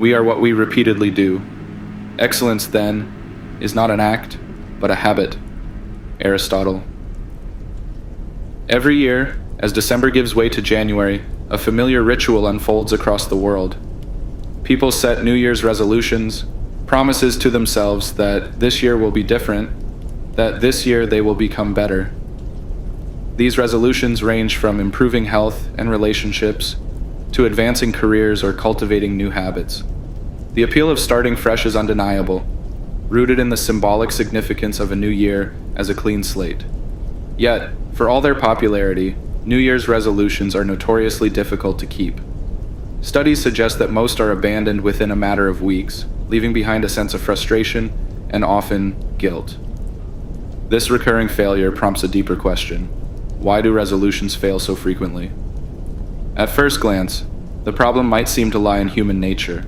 We are what we repeatedly do. Excellence, then, is not an act, but a habit. Aristotle. Every year, as December gives way to January, a familiar ritual unfolds across the world. People set New Year's resolutions, promises to themselves that this year will be different, that this year they will become better. These resolutions range from improving health and relationships to advancing careers or cultivating new habits. The appeal of starting fresh is undeniable, rooted in the symbolic significance of a new year as a clean slate. Yet, for all their popularity, New Year's resolutions are notoriously difficult to keep. Studies suggest that most are abandoned within a matter of weeks, leaving behind a sense of frustration and often guilt. This recurring failure prompts a deeper question. Why do resolutions fail so frequently? At first glance, the problem might seem to lie in human nature.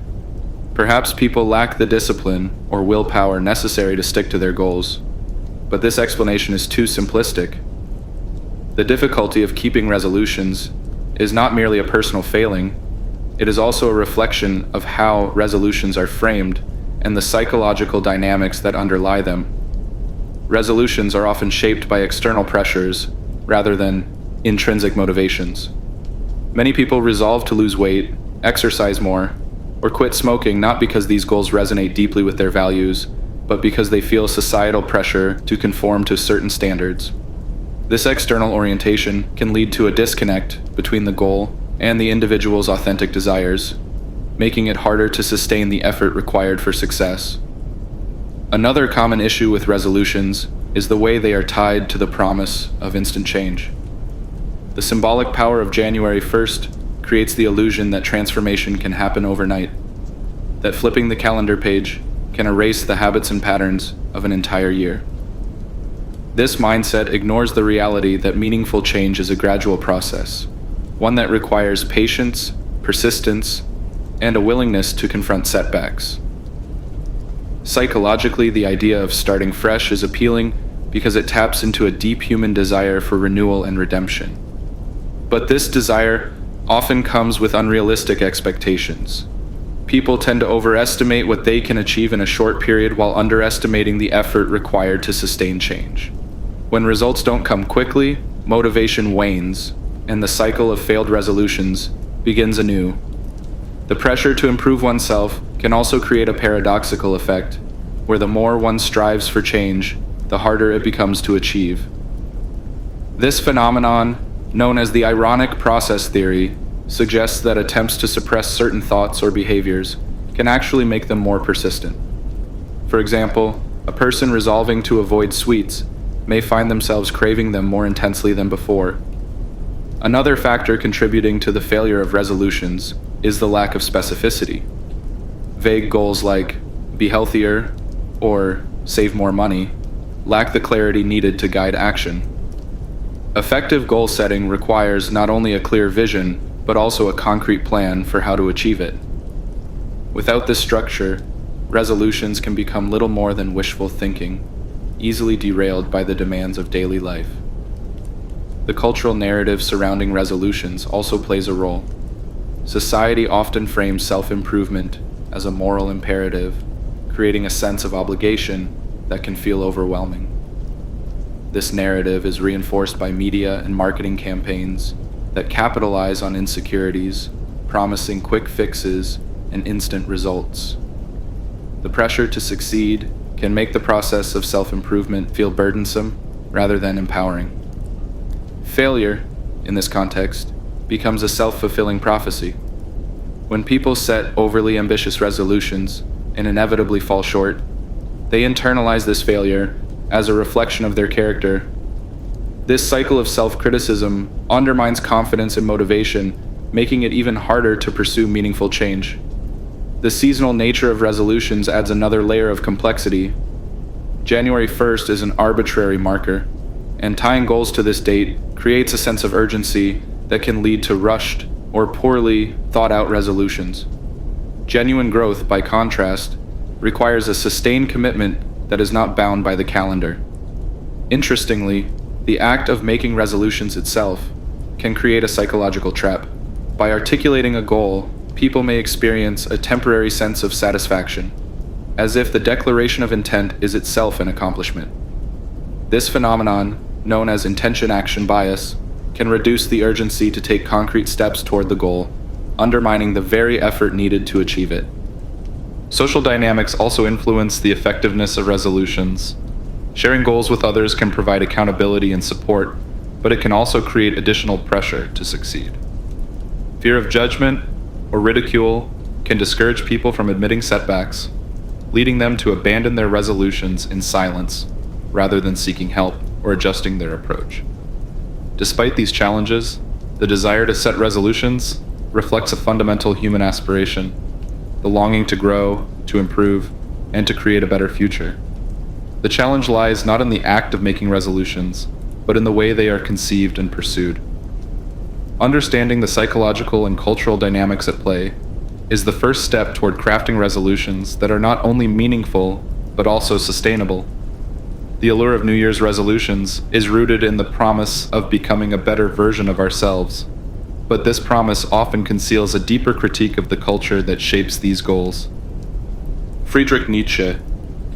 Perhaps people lack the discipline or willpower necessary to stick to their goals. But this explanation is too simplistic. The difficulty of keeping resolutions is not merely a personal failing, it is also a reflection of how resolutions are framed and the psychological dynamics that underlie them. Resolutions are often shaped by external pressures rather than intrinsic motivations. Many people resolve to lose weight, exercise more, or quit smoking not because these goals resonate deeply with their values, but because they feel societal pressure to conform to certain standards. This external orientation can lead to a disconnect between the goal and the individual's authentic desires, making it harder to sustain the effort required for success. Another common issue with resolutions is the way they are tied to the promise of instant change. The symbolic power of January 1st creates the illusion that transformation can happen overnight, that flipping the calendar page can erase the habits and patterns of an entire year. This mindset ignores the reality that meaningful change is a gradual process, one that requires patience, persistence, and a willingness to confront setbacks. Psychologically, the idea of starting fresh is appealing because it taps into a deep human desire for renewal and redemption. But this desire often comes with unrealistic expectations. People tend to overestimate what they can achieve in a short period while underestimating the effort required to sustain change. When results don't come quickly, motivation wanes, and the cycle of failed resolutions begins anew. The pressure to improve oneself can also create a paradoxical effect, where the more one strives for change, the harder it becomes to achieve. This phenomenon, known as the ironic process theory, suggests that attempts to suppress certain thoughts or behaviors can actually make them more persistent. For example, a person resolving to avoid sweets may find themselves craving them more intensely than before. Another factor contributing to the failure of resolutions is the lack of specificity. Vague goals like be healthier or save more money lack the clarity needed to guide action. Effective goal setting requires not only a clear vision, but also a concrete plan for how to achieve it. Without this structure, resolutions can become little more than wishful thinking, easily derailed by the demands of daily life. The cultural narrative surrounding resolutions also plays a role. Society often frames self-improvement as a moral imperative, creating a sense of obligation that can feel overwhelming. This narrative is reinforced by media and marketing campaigns that capitalize on insecurities, promising quick fixes and instant results. The pressure to succeed can make the process of self-improvement feel burdensome rather than empowering. Failure, in this context, becomes a self-fulfilling prophecy. When people set overly ambitious resolutions and inevitably fall short, they internalize this failure as a reflection of their character. This cycle of self-criticism undermines confidence and motivation, making it even harder to pursue meaningful change. The seasonal nature of resolutions adds another layer of complexity. January 1st is an arbitrary marker, and tying goals to this date creates a sense of urgency that can lead to rushed or poorly thought-out resolutions. Genuine growth, by contrast, requires a sustained commitment that is not bound by the calendar. Interestingly, the act of making resolutions itself can create a psychological trap. By articulating a goal people may experience a temporary sense of satisfaction, as if the declaration of intent is itself an accomplishment. This phenomenon, known as intention-action bias, can reduce the urgency to take concrete steps toward the goal, undermining the very effort needed to achieve it. Social dynamics also influence the effectiveness of resolutions. Sharing goals with others can provide accountability and support, but it can also create additional pressure to succeed. Fear of judgment or ridicule can discourage people from admitting setbacks, leading them to abandon their resolutions in silence rather than seeking help or adjusting their approach. Despite these challenges, the desire to set resolutions reflects a fundamental human aspiration, the longing to grow, to improve, and to create a better future. The challenge lies not in the act of making resolutions, but in the way they are conceived and pursued. Understanding the psychological and cultural dynamics at play is the first step toward crafting resolutions that are not only meaningful, but also sustainable. The allure of New Year's resolutions is rooted in the promise of becoming a better version of ourselves, but this promise often conceals a deeper critique of the culture that shapes these goals. Friedrich Nietzsche,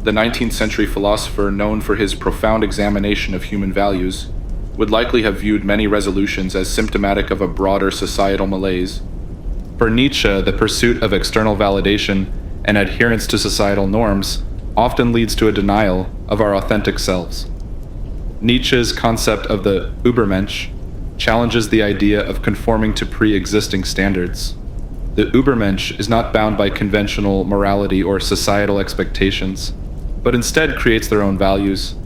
the 19th century philosopher known for his profound examination of human values, would likely have viewed many resolutions as symptomatic of a broader societal malaise. For Nietzsche, the pursuit of external validation and adherence to societal norms often leads to a denial of our authentic selves. Nietzsche's concept of the Übermensch challenges the idea of conforming to pre-existing standards. The Übermensch is not bound by conventional morality or societal expectations, but instead creates their own values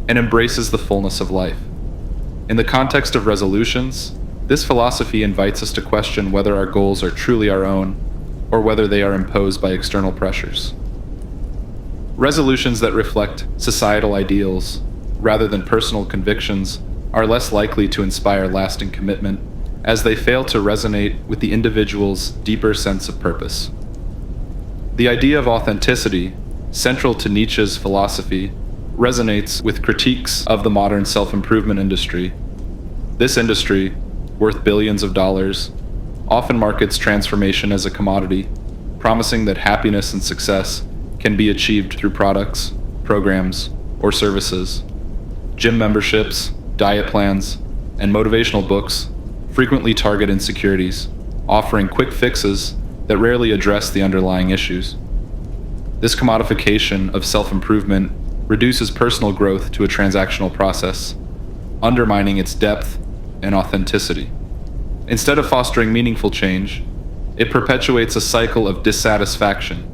and embraces the fullness of life. In the context of resolutions, this philosophy invites us to question whether our goals are truly our own, or whether they are imposed by external pressures. Resolutions that reflect societal ideals, rather than personal convictions, are less likely to inspire lasting commitment, as they fail to resonate with the individual's deeper sense of purpose. The idea of authenticity, central to Nietzsche's philosophy, resonates with critiques of the modern self-improvement industry. This industry, worth billions of dollars, often markets transformation as a commodity, promising that happiness and success can be achieved through products, programs, or services. Gym memberships, diet plans, and motivational books frequently target insecurities, offering quick fixes that rarely address the underlying issues. This commodification of self-improvement reduces personal growth to a transactional process, undermining its depth and authenticity. Instead of fostering meaningful change, it perpetuates a cycle of dissatisfaction,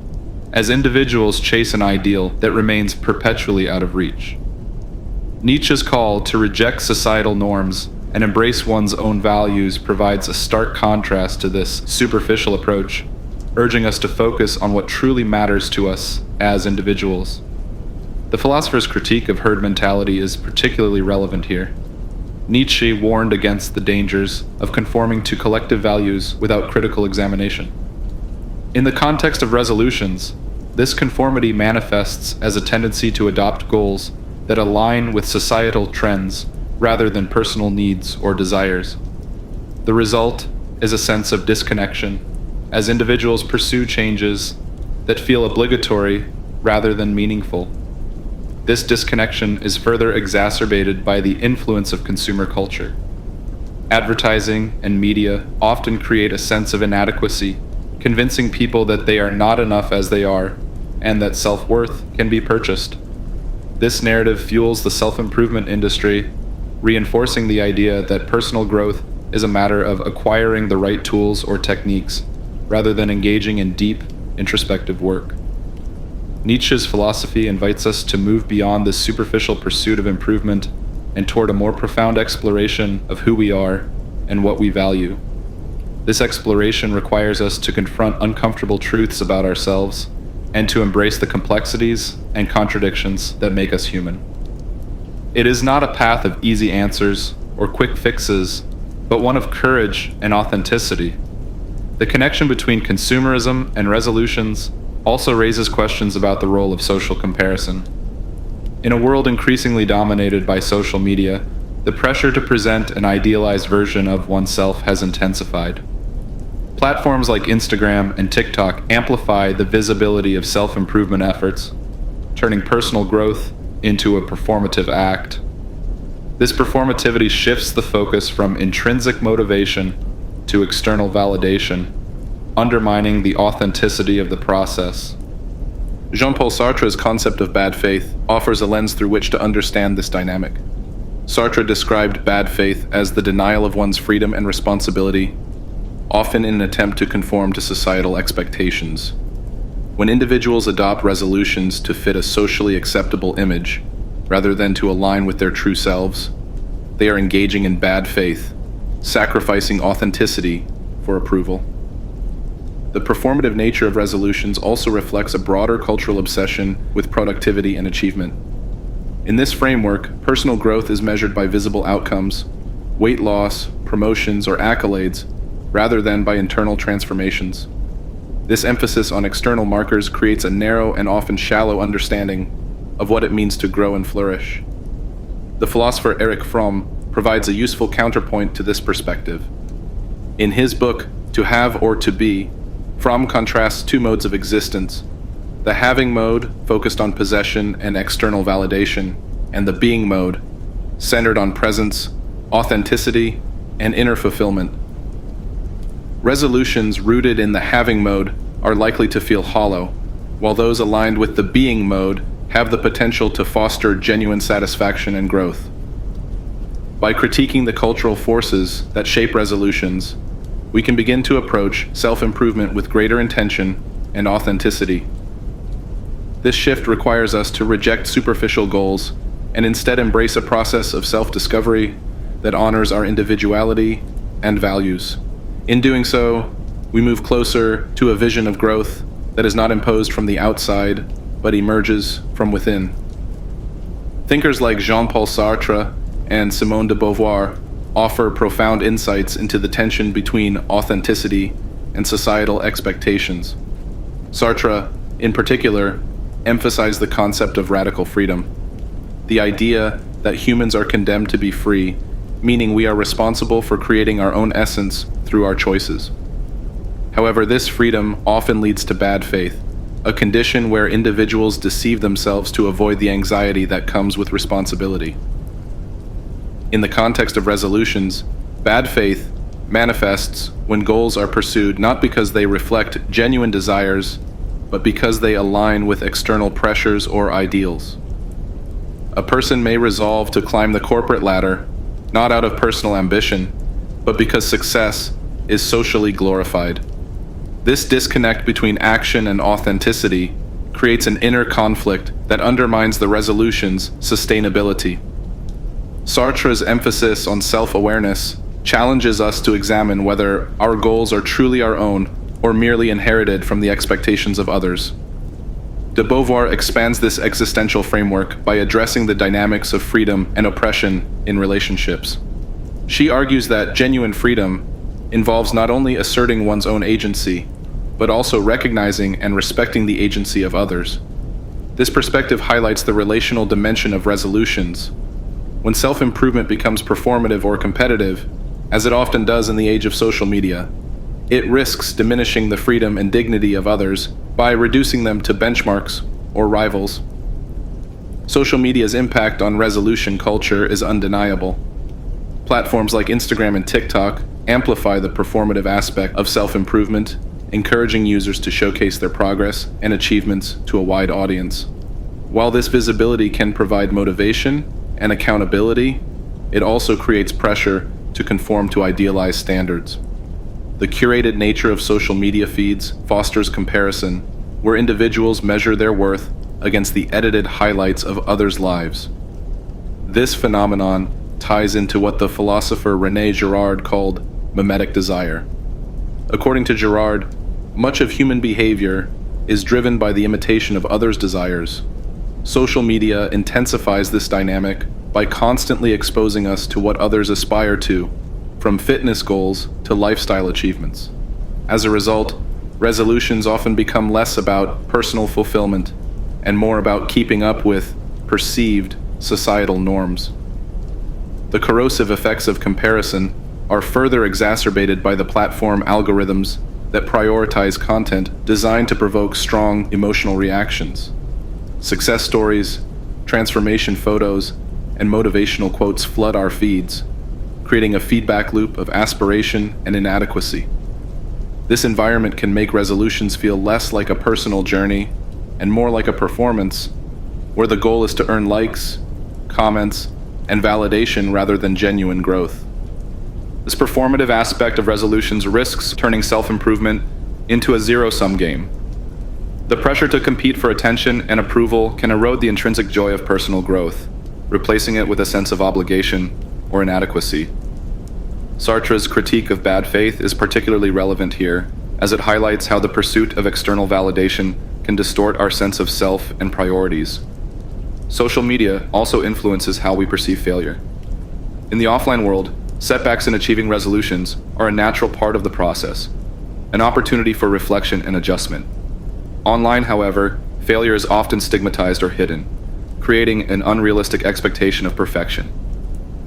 as individuals chase an ideal that remains perpetually out of reach. Nietzsche's call to reject societal norms and embrace one's own values provides a stark contrast to this superficial approach, urging us to focus on what truly matters to us as individuals. The philosopher's critique of herd mentality is particularly relevant here. Nietzsche warned against the dangers of conforming to collective values without critical examination. In the context of resolutions, this conformity manifests as a tendency to adopt goals that align with societal trends rather than personal needs or desires. The result is a sense of disconnection as individuals pursue changes that feel obligatory rather than meaningful. This disconnection is further exacerbated by the influence of consumer culture. Advertising and media often create a sense of inadequacy, convincing people that they are not enough as they are, and that self-worth can be purchased. This narrative fuels the self-improvement industry, reinforcing the idea that personal growth is a matter of acquiring the right tools or techniques, rather than engaging in deep, introspective work. Nietzsche's philosophy invites us to move beyond this superficial pursuit of improvement and toward a more profound exploration of who we are and what we value. This exploration requires us to confront uncomfortable truths about ourselves and to embrace the complexities and contradictions that make us human. It is not a path of easy answers or quick fixes, but one of courage and authenticity. The connection between consumerism and resolutions also raises questions about the role of social comparison. In a world increasingly dominated by social media, the pressure to present an idealized version of oneself has intensified. Platforms like Instagram and TikTok amplify the visibility of self-improvement efforts, turning personal growth into a performative act. This performativity shifts the focus from intrinsic motivation to external validation, undermining the authenticity of the process. Jean-Paul Sartre's concept of bad faith offers a lens through which to understand this dynamic. Sartre described bad faith as the denial of one's freedom and responsibility, often in an attempt to conform to societal expectations. When individuals adopt resolutions to fit a socially acceptable image, rather than to align with their true selves, they are engaging in bad faith, sacrificing authenticity for approval. The performative nature of resolutions also reflects a broader cultural obsession with productivity and achievement. In this framework, personal growth is measured by visible outcomes, weight loss, promotions, or accolades, rather than by internal transformations. This emphasis on external markers creates a narrow and often shallow understanding of what it means to grow and flourish. The philosopher Erich Fromm provides a useful counterpoint to this perspective. In his book, To Have or To Be, Fromm contrasts two modes of existence: the having mode, focused on possession and external validation, and the being mode, centered on presence, authenticity, and inner fulfillment. Resolutions rooted in the having mode are likely to feel hollow, while those aligned with the being mode have the potential to foster genuine satisfaction and growth. By critiquing the cultural forces that shape resolutions, we can begin to approach self-improvement with greater intention and authenticity. This shift requires us to reject superficial goals and instead embrace a process of self-discovery that honors our individuality and values. In doing so, we move closer to a vision of growth that is not imposed from the outside, but emerges from within. Thinkers like Jean-Paul Sartre and Simone de Beauvoir offer profound insights into the tension between authenticity and societal expectations. Sartre, in particular, emphasized the concept of radical freedom, the idea that humans are condemned to be free, meaning we are responsible for creating our own essence through our choices. However, this freedom often leads to bad faith, a condition where individuals deceive themselves to avoid the anxiety that comes with responsibility. In the context of resolutions, bad faith manifests when goals are pursued not because they reflect genuine desires, but because they align with external pressures or ideals. A person may resolve to climb the corporate ladder, not out of personal ambition, but because success is socially glorified. This disconnect between action and authenticity creates an inner conflict that undermines the resolution's sustainability. Sartre's emphasis on self-awareness challenges us to examine whether our goals are truly our own or merely inherited from the expectations of others. De Beauvoir expands this existential framework by addressing the dynamics of freedom and oppression in relationships. She argues that genuine freedom involves not only asserting one's own agency, but also recognizing and respecting the agency of others. This perspective highlights the relational dimension of resolutions. When self-improvement becomes performative or competitive, as it often does in the age of social media, it risks diminishing the freedom and dignity of others by reducing them to benchmarks or rivals. Social media's impact on resolution culture is undeniable. Platforms like Instagram and TikTok amplify the performative aspect of self-improvement, encouraging users to showcase their progress and achievements to a wide audience. While this visibility can provide motivation and accountability, it also creates pressure to conform to idealized standards. The curated nature of social media feeds fosters comparison, where individuals measure their worth against the edited highlights of others' lives. This phenomenon ties into what the philosopher René Girard called mimetic desire. According to Girard, much of human behavior is driven by the imitation of others' desires. Social media intensifies this dynamic by constantly exposing us to what others aspire to, from fitness goals to lifestyle achievements. As a result, resolutions often become less about personal fulfillment and more about keeping up with perceived societal norms. The corrosive effects of comparison are further exacerbated by the platform algorithms that prioritize content designed to provoke strong emotional reactions. Success stories, transformation photos, and motivational quotes flood our feeds, creating a feedback loop of aspiration and inadequacy. This environment can make resolutions feel less like a personal journey and more like a performance, where the goal is to earn likes, comments, and validation rather than genuine growth. This performative aspect of resolutions risks turning self-improvement into a zero-sum game. The pressure to compete for attention and approval can erode the intrinsic joy of personal growth, replacing it with a sense of obligation or inadequacy. Sartre's critique of bad faith is particularly relevant here, as it highlights how the pursuit of external validation can distort our sense of self and priorities. Social media also influences how we perceive failure. In the offline world, setbacks in achieving resolutions are a natural part of the process, an opportunity for reflection and adjustment. Online, however, failure is often stigmatized or hidden, creating an unrealistic expectation of perfection.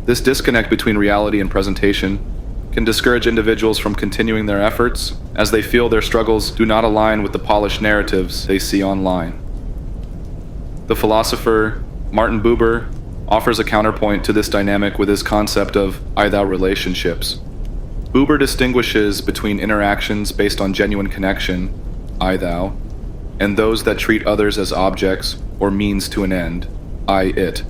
This disconnect between reality and presentation can discourage individuals from continuing their efforts, as they feel their struggles do not align with the polished narratives they see online. The philosopher Martin Buber offers a counterpoint to this dynamic with his concept of I-thou relationships. Buber distinguishes between interactions based on genuine connection, I-thou, and those that treat others as objects or means to an end, I-it.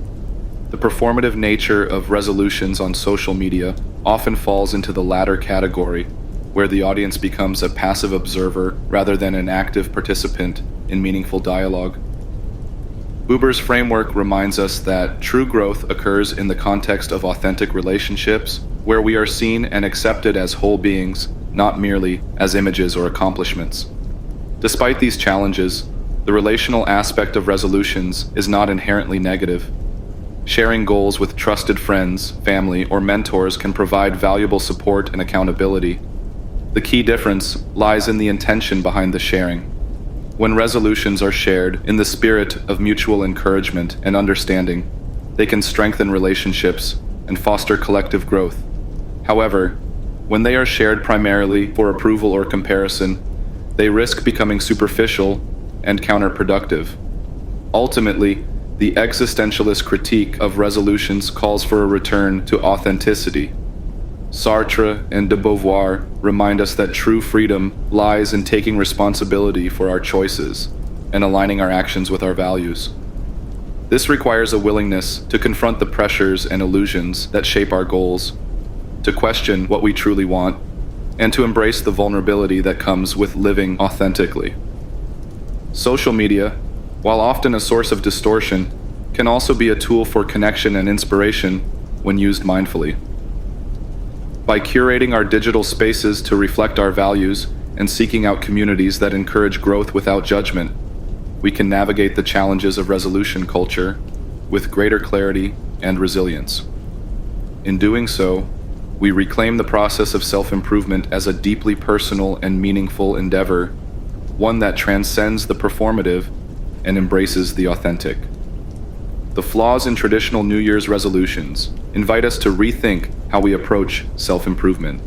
The performative nature of resolutions on social media often falls into the latter category, where the audience becomes a passive observer rather than an active participant in meaningful dialogue. Buber's framework reminds us that true growth occurs in the context of authentic relationships, where we are seen and accepted as whole beings, not merely as images or accomplishments. Despite these challenges, the relational aspect of resolutions is not inherently negative. Sharing goals with trusted friends, family, or mentors can provide valuable support and accountability. The key difference lies in the intention behind the sharing. When resolutions are shared in the spirit of mutual encouragement and understanding, they can strengthen relationships and foster collective growth. However, when they are shared primarily for approval or comparison, they risk becoming superficial and counterproductive. Ultimately, the existentialist critique of resolutions calls for a return to authenticity. Sartre and de Beauvoir remind us that true freedom lies in taking responsibility for our choices and aligning our actions with our values. This requires a willingness to confront the pressures and illusions that shape our goals, to question what we truly want, and to embrace the vulnerability that comes with living authentically. Social media, while often a source of distortion, can also be a tool for connection and inspiration when used mindfully. By curating our digital spaces to reflect our values and seeking out communities that encourage growth without judgment, we can navigate the challenges of resolution culture with greater clarity and resilience. In doing so, we reclaim the process of self-improvement as a deeply personal and meaningful endeavor, one that transcends the performative and embraces the authentic. The flaws in traditional New Year's resolutions invite us to rethink how we approach self-improvement.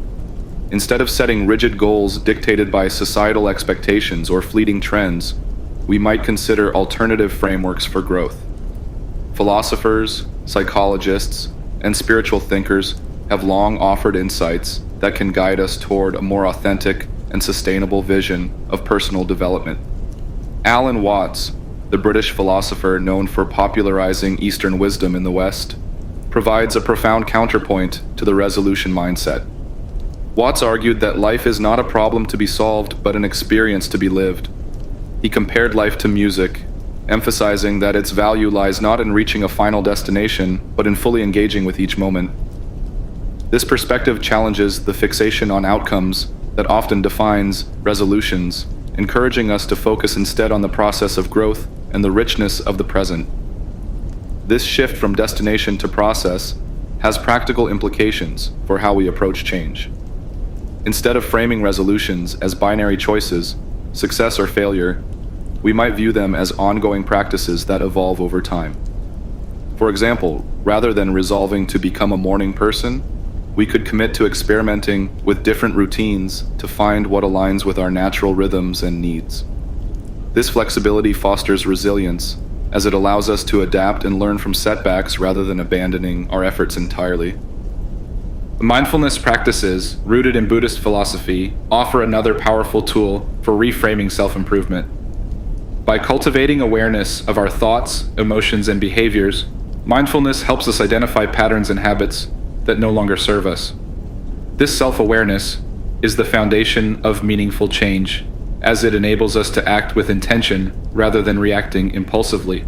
Instead of setting rigid goals dictated by societal expectations or fleeting trends, we might consider alternative frameworks for growth. Philosophers, psychologists, and spiritual thinkers have long offered insights that can guide us toward a more authentic and sustainable vision of personal development. Alan Watts, the British philosopher known for popularizing Eastern wisdom in the West, provides a profound counterpoint to the resolution mindset. Watts argued that life is not a problem to be solved, but an experience to be lived. He compared life to music, emphasizing that its value lies not in reaching a final destination, but in fully engaging with each moment. This perspective challenges the fixation on outcomes that often defines resolutions, encouraging us to focus instead on the process of growth and the richness of the present. This shift from destination to process has practical implications for how we approach change. Instead of framing resolutions as binary choices, success or failure, we might view them as ongoing practices that evolve over time. For example, rather than resolving to become a morning person, We could commit to experimenting with different routines to find what aligns with our natural rhythms and needs. This flexibility fosters resilience, as it allows us to adapt and learn from setbacks rather than abandoning our efforts entirely. The mindfulness practices, rooted in Buddhist philosophy, offer another powerful tool for reframing self-improvement. By cultivating awareness of our thoughts, emotions, and behaviors, mindfulness helps us identify patterns and habits that no longer serve us. This self-awareness is the foundation of meaningful change, as it enables us to act with intention rather than reacting impulsively.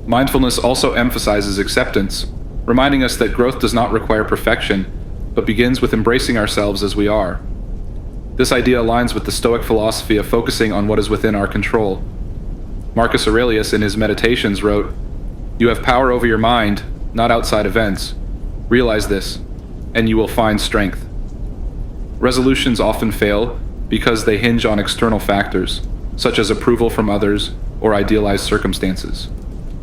Mindfulness also emphasizes acceptance, reminding us that growth does not require perfection, but begins with embracing ourselves as we are. This idea aligns with the Stoic philosophy of focusing on what is within our control. Marcus Aurelius, in his Meditations, wrote, "You have power over your mind, not outside events. Realize this, and you will find strength." Resolutions often fail because they hinge on external factors, such as approval from others or idealized circumstances.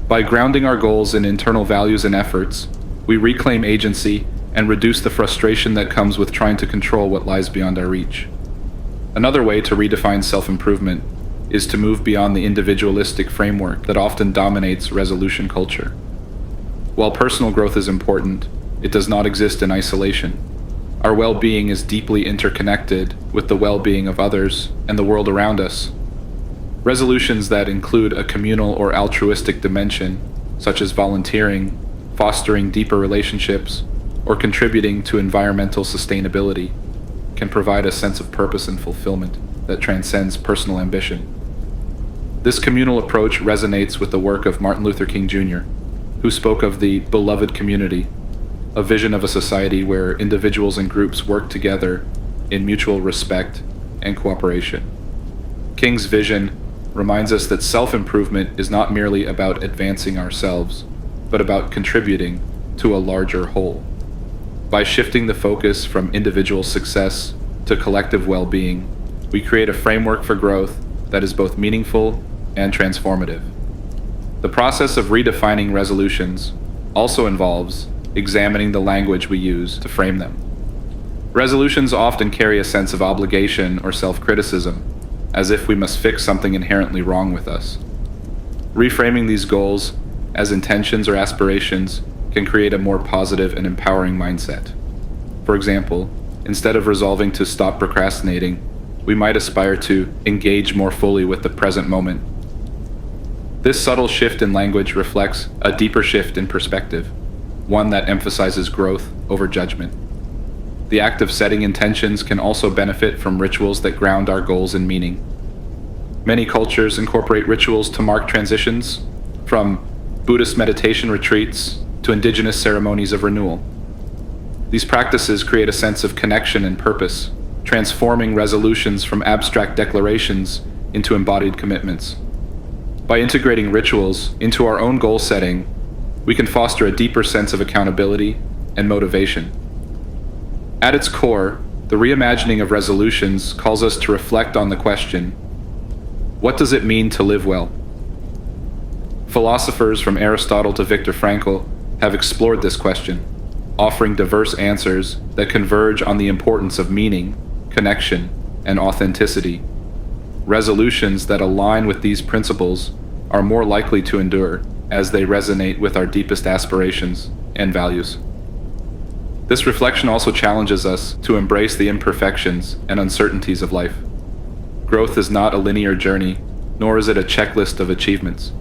By grounding our goals in internal values and efforts, we reclaim agency and reduce the frustration that comes with trying to control what lies beyond our reach. Another way to redefine self-improvement is to move beyond the individualistic framework that often dominates resolution culture. While personal growth is important, it does not exist in isolation. Our well-being is deeply interconnected with the well-being of others and the world around us. Resolutions that include a communal or altruistic dimension, such as volunteering, fostering deeper relationships, or contributing to environmental sustainability, can provide a sense of purpose and fulfillment that transcends personal ambition. This communal approach resonates with the work of Martin Luther King Jr., who spoke of the beloved community, a vision of a society where individuals and groups work together in mutual respect and cooperation. King's vision reminds us that self-improvement is not merely about advancing ourselves, but about contributing to a larger whole. By shifting the focus from individual success to collective well-being, we create a framework for growth that is both meaningful and transformative. The process of redefining resolutions also involves examining the language we use to frame them. Resolutions often carry a sense of obligation or self-criticism, as if we must fix something inherently wrong with us. Reframing these goals as intentions or aspirations can create a more positive and empowering mindset. For example, instead of resolving to stop procrastinating, we might aspire to engage more fully with the present moment. This subtle shift in language reflects a deeper shift in perspective, one that emphasizes growth over judgment. The act of setting intentions can also benefit from rituals that ground our goals in meaning. Many cultures incorporate rituals to mark transitions, from Buddhist meditation retreats to indigenous ceremonies of renewal. These practices create a sense of connection and purpose, transforming resolutions from abstract declarations into embodied commitments. By integrating rituals into our own goal setting, we can foster a deeper sense of accountability and motivation. At its core, the reimagining of resolutions calls us to reflect on the question, what does it mean to live well? Philosophers from Aristotle to Viktor Frankl have explored this question, offering diverse answers that converge on the importance of meaning, connection, and authenticity. Resolutions that align with these principles are more likely to endure as they resonate with our deepest aspirations and values. This reflection also challenges us to embrace the imperfections and uncertainties of life. Growth is not a linear journey, nor is it a checklist of achievements.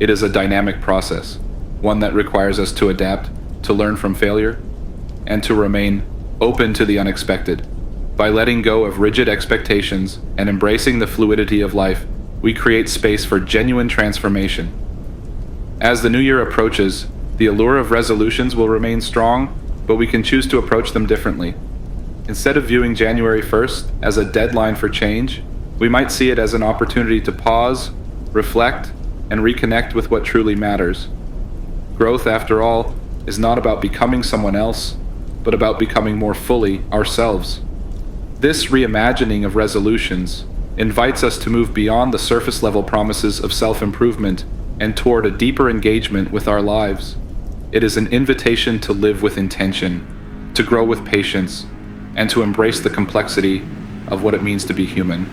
It is a dynamic process, one that requires us to adapt, to learn from failure, and to remain open to the unexpected. By letting go of rigid expectations and embracing the fluidity of life, we create space for genuine transformation. As the new year approaches, the allure of resolutions will remain strong, but we can choose to approach them differently. Instead of viewing January 1st as a deadline for change, we might see it as an opportunity to pause, reflect, and reconnect with what truly matters. Growth, after all, is not about becoming someone else, but about becoming more fully ourselves. This reimagining of resolutions invites us to move beyond the surface-level promises of self-improvement and toward a deeper engagement with our lives. It is an invitation to live with intention, to grow with patience, and to embrace the complexity of what it means to be human.